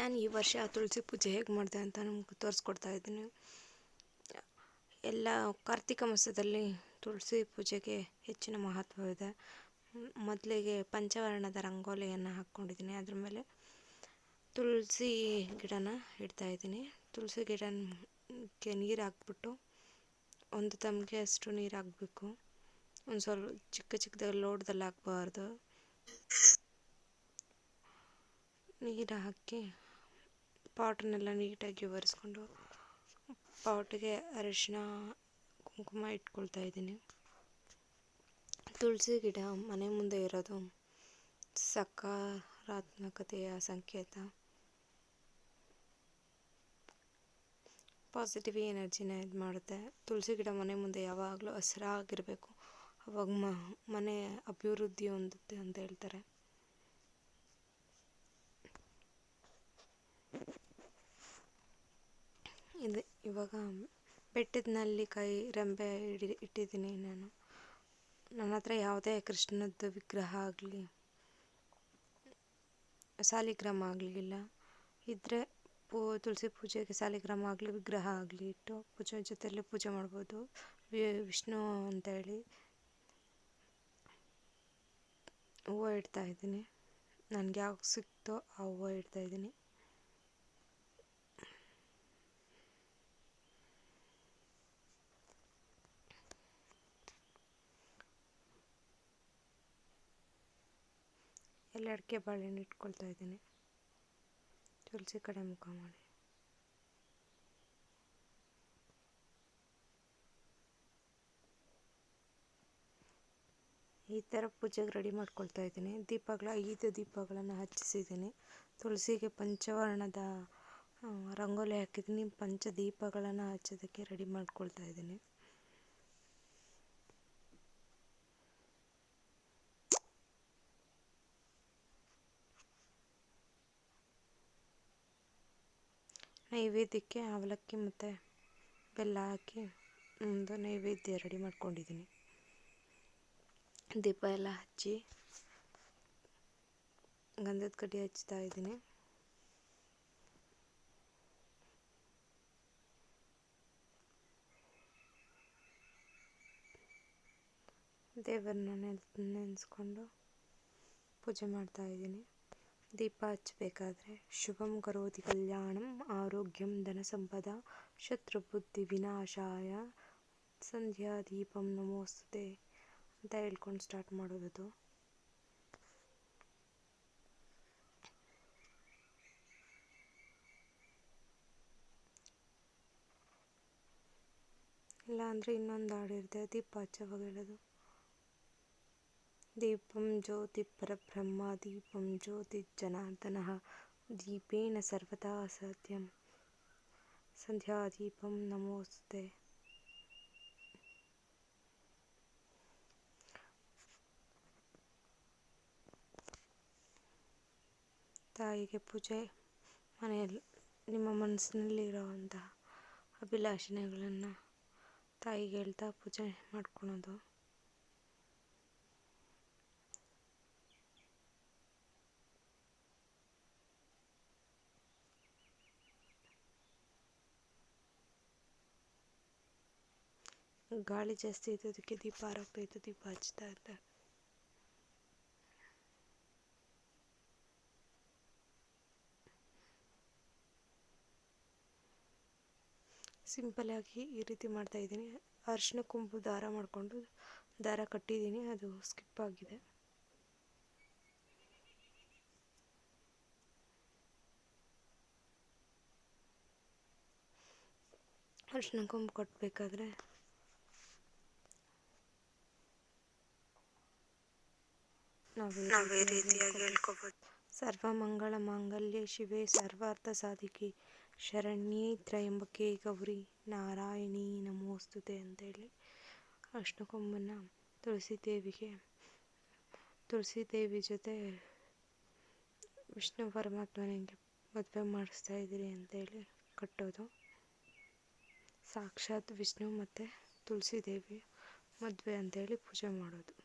ನಾನು ಈ ವರ್ಷ ತುಳಸಿ ಪೂಜೆ ಹೇಗೆ ಮಾಡಿದೆ ಅಂತ ನಿಮ್ಗೆ ತೋರಿಸ್ಕೊಡ್ತಾ ಇದ್ದೀನಿ. ಎಲ್ಲ ಕಾರ್ತಿಕ ಮಾಸದಲ್ಲಿ ತುಳಸಿ ಪೂಜೆಗೆ ಹೆಚ್ಚಿನ ಮಹತ್ವವಿದೆ. ಮೊದಲಿಗೆ ಪಂಚವರ್ಣದ ರಂಗೋಲಿಯನ್ನು ಹಾಕ್ಕೊಂಡಿದ್ದೀನಿ. ಅದ್ರ ಮೇಲೆ ತುಳಸಿ ಗಿಡನ ಇಡ್ತಾಯಿದ್ದೀನಿ. ತುಳಸಿ ಗಿಡಕ್ಕೆ ನೀರು ಹಾಕ್ಬಿಟ್ಟು ಒಂದು ತಮಗೆ ಅಷ್ಟು ನೀರು ಹಾಕಬೇಕು. ಒಂದು ಸ್ವಲ್ಪ ಚಿಕ್ಕದಾಗಿ ಲೋಟದಲ್ಲಿ ಹಾಕಬಾರ್ದು. ನೀರು ಹಾಕಿ ಪಾಟನ್ನೆಲ್ಲ ನೀಟಾಗಿ ಒರೆಸ್ಕೊಂಡು ಪಾಟಿಗೆ ಅರಿಶಿನ ಕುಂಕುಮ ಇಟ್ಕೊಳ್ತಾ ಇದ್ದೀನಿ. ತುಳಸಿ ಗಿಡ ಮನೆ ಮುಂದೆ ಇರೋದು ಸಕಾರಾತ್ಮಕತೆಯ ಸಂಕೇತ. ಪಾಸಿಟಿವ್ ಎನರ್ಜಿನ ಇದು ಮಾಡುತ್ತೆ. ತುಳಸಿ ಗಿಡ ಮನೆ ಮುಂದೆ ಯಾವಾಗಲೂ ಹಸಿರಾಗಿರಬೇಕು, ಅವಾಗ ಮನೆ ಅಭಿವೃದ್ಧಿ ಹೊಂದುತ್ತೆ ಅಂತ ಹೇಳ್ತಾರೆ. ಇದು ಇವಾಗ ಬೆಟ್ಟದ ನೆಲ್ಲಿಕಾಯಿ ರೆಂಬೆ ಇಟ್ಟಿದ್ದೀನಿ. ನನ್ನ ಹತ್ರ ಯಾವುದೇ ಕೃಷ್ಣದ ವಿಗ್ರಹ ಆಗಲಿ ಸಾಲಿಗ್ರಾಮ ಆಗಲಿಲ್ಲ. ಇದ್ದರೆ ತುಳಸಿ ಪೂಜೆಗೆ ಸಾಲಿಗ್ರಾಮ ಆಗಲಿ ವಿಗ್ರಹ ಆಗಲಿ ಇಟ್ಟು ಪೂಜೆ ಜೊತೆಯಲ್ಲಿ ಪೂಜೆ ಮಾಡ್ಬೋದು. ವಿಷ್ಣು ಅಂತೇಳಿ ಹೂವು ಇಡ್ತಾಯಿದ್ದೀನಿ. ನನಗೆ ಯಾವಾಗ ಸಿಕ್ತೋ ಆ ಹೂವು ಇಡ್ತಾಯಿದ್ದೀನಿ. ಎಲ್ಲ ಅಡಿಕೆ ಬಾಳೆಹಣ್ಣು ಇಟ್ಕೊಳ್ತಾ ಇದ್ದೀನಿ. ತುಳಸಿ ಕಡೆ ಮುಖ ಮಾಡಿ ಈ ಥರ ಪೂಜೆಗೆ ರೆಡಿ ಮಾಡ್ಕೊಳ್ತಾ ಇದ್ದೀನಿ. 5 ದೀಪಗಳನ್ನು ಹಚ್ಚಿಸಿದ್ದೀನಿ. ತುಳಸಿಗೆ ಪಂಚವರ್ಣದ ರಂಗೋಲಿ ಹಾಕಿದ್ದೀನಿ. ದೀಪಗಳನ್ನು ಹಚ್ಚೋದಕ್ಕೆ ರೆಡಿ ಮಾಡ್ಕೊಳ್ತಾ ಇದ್ದೀನಿ. ನೈವೇದ್ಯಕ್ಕೆ ಅವಲಕ್ಕಿ ಮತ್ತು ಬೆಲ್ಲ ಹಾಕಿ ಒಂದು ನೈವೇದ್ಯ ರೆಡಿ ಮಾಡ್ಕೊಂಡಿದ್ದೀನಿ. ದೀಪ ಎಲ್ಲ ಹಚ್ಚಿ ಗಂಧದ ಕಡ್ಡಿ ಹಚ್ತಾ ಇದ್ದೀನಿ. ದೇವರನ್ನ ನೆನೆಸ್ಕೊಂಡು ಪೂಜೆ ಮಾಡ್ತಾ ಇದ್ದೀನಿ. ದೀಪ ಹಚ್ಚಬೇಕಾದ್ರೆ ಶುಭಂ ಕರೋತಿ ಕಲ್ಯಾಣಂ ಆರೋಗ್ಯಂ ಧನ ಸಂಪದ ಶತ್ರುಬುದ್ಧಿ ವಿನಾಶಾಯ ಸಂಧ್ಯಾ ದೀಪಂ ನಮೋಸ್ತುತೆ ಅಂತ ಹೇಳ್ಕೊಂಡು ಸ್ಟಾರ್ಟ್ ಮಾಡೋದು. ಇಲ್ಲ ಅಂದರೆ ಇನ್ನೊಂದು ಹಾಡಿರುತ್ತೆ ದೀಪ ಹಚ್ಚೋವಾಗ ಹೇಳೋದು. ದೀಪಂ ಜ್ಯೋತಿ ಪರಬ್ರಹ್ಮ ದೀಪಂ ಜ್ಯೋತಿ ಜನಾರ್ದನಃ ದೀಪೇನ ಸರ್ವದಾ ಸತ್ಯಂ ಸಂಧ್ಯಾ ದೀಪಂ ನಮೋಸ್ತುತೆ. ತಾಯಿಗೆ ಪೂಜೆ ಮನೆಯಲ್ಲಿ ನಿಮ್ಮ ಮನಸ್ಸಿನಲ್ಲಿರೋವಂತಹ ಅಭಿಲಾಷಣೆಗಳನ್ನು ತಾಯಿಗೆ ಹೇಳ್ತಾ ಪೂಜೆ ಮಾಡ್ಕೊಳೋದು. ಗಾಳಿ ಜಾಸ್ತಿ ಇದ್ದದಕ್ಕೆ ದೀಪ ಆರೋಗ್ತಾ ದೀಪ ಹಚ್ತಾ ಇರ್ತಾರೆ. ಸಿಂಪಲ್ಲಾಗಿ ಈ ರೀತಿ ಮಾಡ್ತಾಯಿದ್ದೀನಿ. ಅರಿಶಿನ ಕೊಂಬು ದಾರ ಮಾಡಿಕೊಂಡು ದಾರ ಕಟ್ಟಿದ್ದೀನಿ, ಅದು ಸ್ಕಿಪ್ ಆಗಿದೆ. ಅರಿಶಿನ ಕೊಂಬು ಕಟ್ಟಬೇಕಾದ್ರೆ ನಾವೇ ರೀತಿಯಾಗಿ ಹೇಳ್ಕೊಬೋದು. ಸರ್ವಮಂಗಳ ಮಾಂಗಲ್ಯೆ ಶಿವೆ ಸರ್ವಾರ್ಥ ಸಾಧಿಕೆ ಶರಣ್ಯೇ ತ್ರ್ಯಂಬಕೆ ಗೌರಿ ನಾರಾಯಣಿ ನಮೋಸ್ತುತೆ ಅಂತೇಳಿ ಅರಿಶಿನ ಕೊಂಬನ್ನು ತುಳಸಿ ದೇವಿ ಜೊತೆ ವಿಷ್ಣು ಪರಮಾತ್ಮನಿಗೆ ಮದುವೆ ಮಾಡಿಸ್ತಾ ಇದ್ದೀರಿ ಅಂತೇಳಿ ಕಟ್ಟೋದು. ಸಾಕ್ಷಾತ್ ವಿಷ್ಣು ಮತ್ತು ತುಳಸಿ ದೇವಿ ಮದುವೆ ಅಂತೇಳಿ ಪೂಜೆ ಮಾಡೋದು.